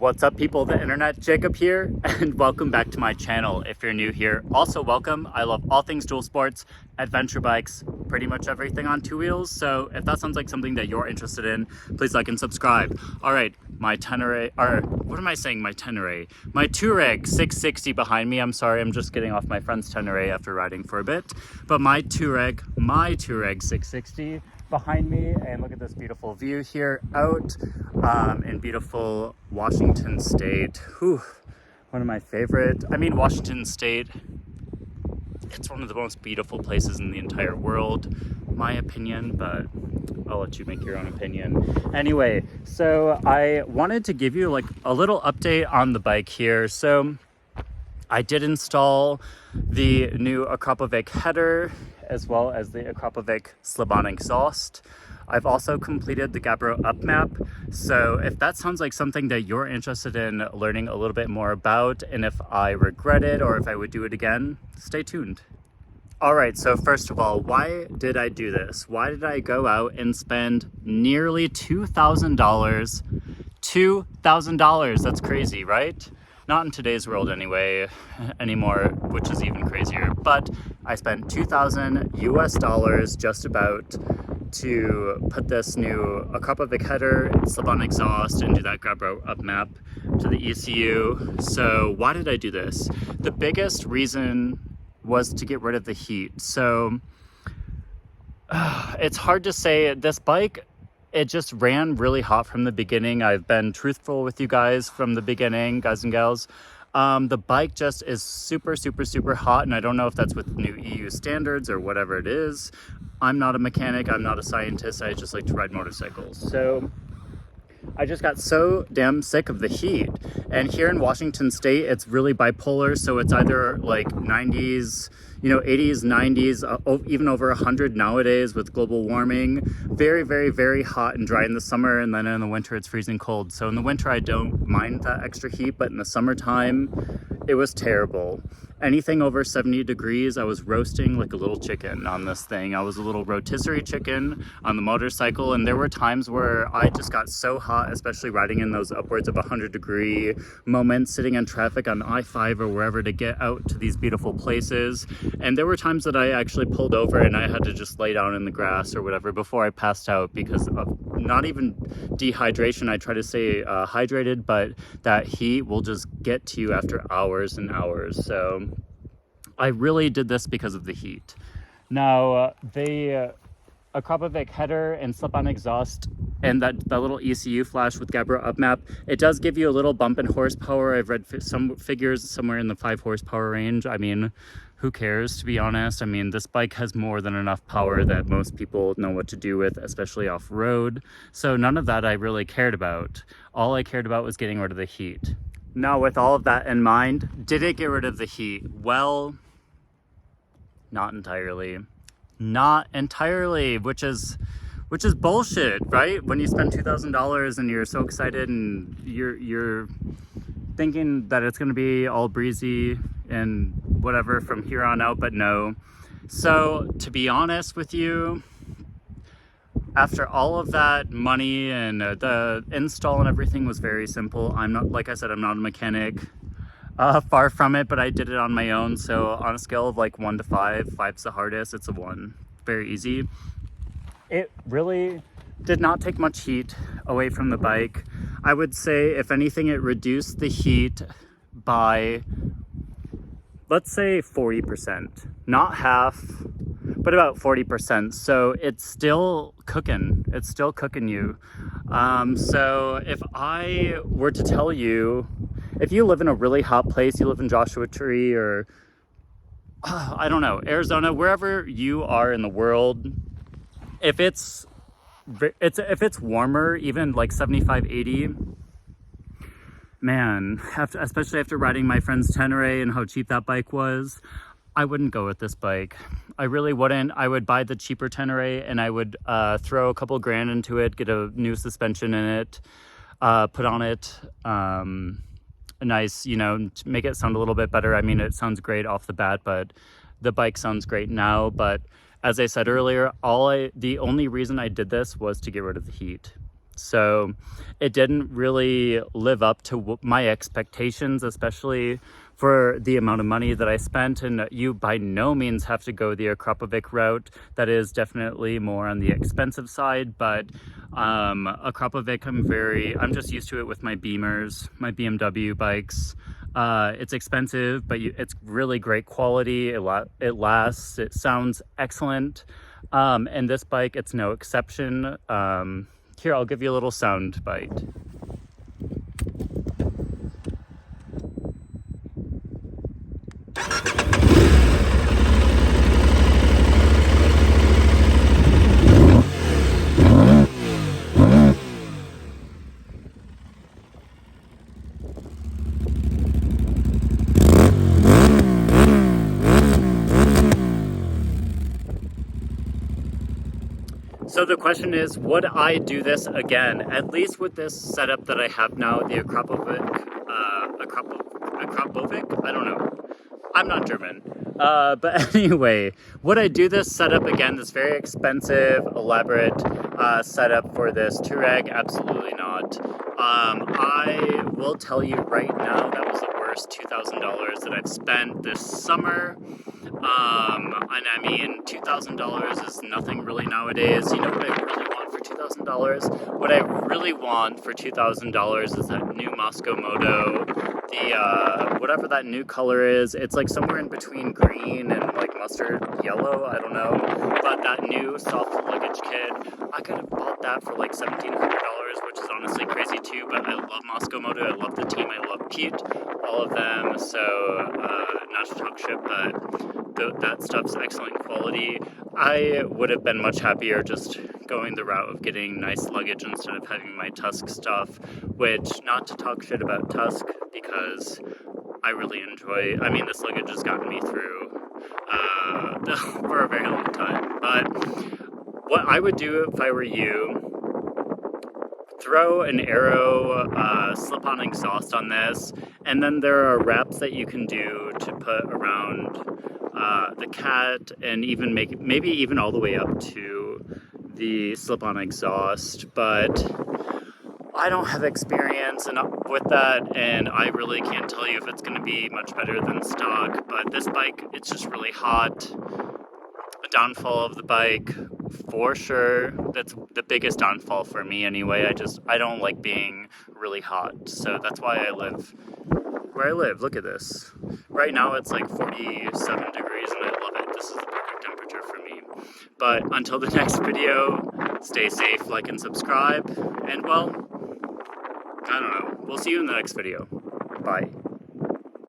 What's up, people of the internet? Jacob here, and welcome back to my channel. If you're new here, also welcome. I love all things dual sports, adventure bikes, pretty much everything on two wheels. So if that sounds like something that you're interested in, please like and subscribe. All right, my Tenere, or what am I saying? My Tenere, my Tuareg 660 behind me. I'm sorry, I'm just getting off my friend's Tenere after riding for a bit. But my Tuareg 660 behind me, and look at this beautiful view here out in beautiful Washington State. Whew, one of my favorite. I mean, Washington State, it's one of the most beautiful places in the entire world, my opinion, but I'll let you make your own opinion. Anyway, so I wanted to give you like a little update on the bike here. So I did install the new Akrapovic header as well as the Akrapovic slip-on exhaust. I've also completed the Gabbro up map. So if that sounds like something that you're interested in learning a little bit more about, and if I regret it or if I would do it again, stay tuned. All right, so first of all, why did I do this? Why did I go out and spend nearly $2,000? $2,000, that's crazy, right? Not in today's world anymore, which is even crazier. But I spent $2,000 US just about to put this new Akrapovic header, slip-on exhaust, and do that Gabbro up map to the ECU. So why did I do this? The biggest reason was to get rid of the heat. So it's hard to say. This bike, it just ran really hot from the beginning. I've been truthful with you guys from the beginning, guys and gals. The bike just is super, super, super hot, and I don't know if that's with new EU standards or whatever it is. I'm not a mechanic, I'm not a scientist, I just like to ride motorcycles. So I just got so damn sick of the heat. And here in Washington State, it's really bipolar, so it's either like 90s, 80s, 90s, even over 100 nowadays with global warming. Very, very, very hot and dry in the summer, and then in the winter it's freezing cold. So in the winter I don't mind that extra heat, but in the summertime it was terrible. Anything over 70 degrees, I was roasting like a little chicken on this thing. I was a little rotisserie chicken on the motorcycle, and there were times where I just got so hot, especially riding in those upwards of 100-degree moments, sitting in traffic on I-5 or wherever to get out to these beautiful places. And there were times that I actually pulled over and I had to just lay down in the grass or whatever before I passed out because of not even dehydration. I try to stay hydrated, but that heat will just get to you after hours and hours. So I really did this because of the heat. Now, the Akrapovic header and slip-on exhaust and that little ECU flash with Gabbro up map, it does give you a little bump in horsepower. I've read some figures somewhere in the 5 horsepower range. I mean, who cares, to be honest? I mean, this bike has more than enough power that most people know what to do with, especially off-road. So none of that I really cared about. All I cared about was getting rid of the heat. Now, with all of that in mind, did it get rid of the heat? Well, not entirely. Not entirely, which is bullshit, right? When you spend $2,000 and you're so excited and you're thinking that it's going to be all breezy and whatever from here on out, but no. So to be honest with you, after all of that money and the install and everything was very simple. I'm not, like I said, I'm not a mechanic, far from it, but I did it on my own. So on a scale of like 1 to 5, 5's the hardest, it's a 1. Very easy. It really did not take much heat away from the bike. I would say, if anything, it reduced the heat by, let's say 40%, not half, but about 40%. So it's still cooking. It's still cooking you. So if I were to tell you, if you live in a really hot place, you live in Joshua Tree or, I don't know, Arizona, wherever you are in the world, if it's warmer, even like 75, 80, man, especially after riding my friend's Tenere and how cheap that bike was, I wouldn't go with this bike. I really wouldn't. I would buy the cheaper Tenere and I would throw a couple grand into it, get a new suspension in it, put on it a nice, to make it sound a little bit better. I mean, it sounds great off the bat, but the bike sounds great now. But as I said earlier, the only reason I did this was to get rid of the heat. So it didn't really live up to my expectations, especially for the amount of money that I spent. And you by no means have to go the Akrapovic route. That is definitely more on the expensive side, but Akrapovic, I'm just used to it with my Beamers, my BMW bikes. It's expensive, but it's really great quality. It lasts, it sounds excellent. And this bike, it's no exception. Here, I'll give you a little sound bite. So the question is, would I do this again? At least with this setup that I have now, the Akrapovic? I don't know. I'm not German. But anyway, would I do this setup again, this very expensive, elaborate setup for this Tuareg? Absolutely not. I will tell you right now, that was the worst $2,000 that I've spent this summer. And I mean, $2,000 is nothing really nowadays. You know what I really want for $2,000? What I really want for $2,000 is that new Moscow Moto, whatever that new color is. It's like somewhere in between green and like mustard yellow, I don't know. But that new soft luggage kit, I could have bought that for like $1,700, which is honestly crazy too. But I love Moscow Moto, I love the team, I love Pete, all of them. So not to talk shit, but that stuff's excellent quality. I would have been much happier just going the route of getting nice luggage instead of having my Tusk stuff, which, not to talk shit about Tusk, because I really enjoy, I mean, this luggage has gotten me through for a very long time. But what I would do if I were you, throw an Aero slip-on exhaust on this, and then there are wraps that you can do to put around the cat, and even maybe even all the way up to the slip-on exhaust. But I don't have experience with that, and I really can't tell you if it's going to be much better than stock. But this bike, it's just really hot. A downfall of the bike, for sure. That's the biggest downfall for me anyway. I don't like being really hot, so that's why I live where I live. Look at this. Right now it's like 47 degrees and I love it. This is the perfect temperature for me. But until the next video, stay safe, like and subscribe, and well, I don't know. We'll see you in the next video. Bye.